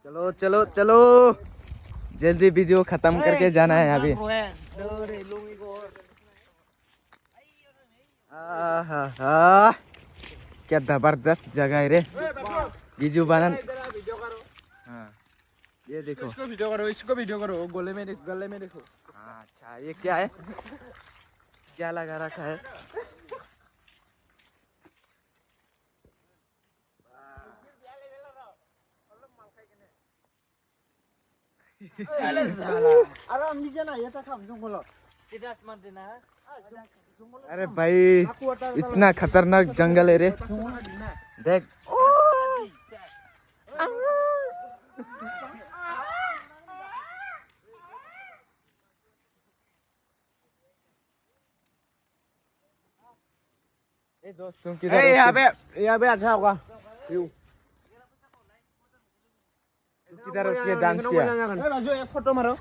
चलो चलो चलो जल्दी वीडियो खत्म करके जाना है अभी। आहा क्या जबरदस्त जगह है रे वीडियो बनाना। हाँ ये देखो इसको वीडियो करो गले में देखो। हाँ अच्छा ये क्या है क्या लगा रखा है। अरे भाई इतना खतरनाक जंगल है रे देख। ए दोस्त तुम किधर हो? यहाँ पे अच्छा होगा व्यू। तुम किधर हो के डांस किया? एक फोटो मारो।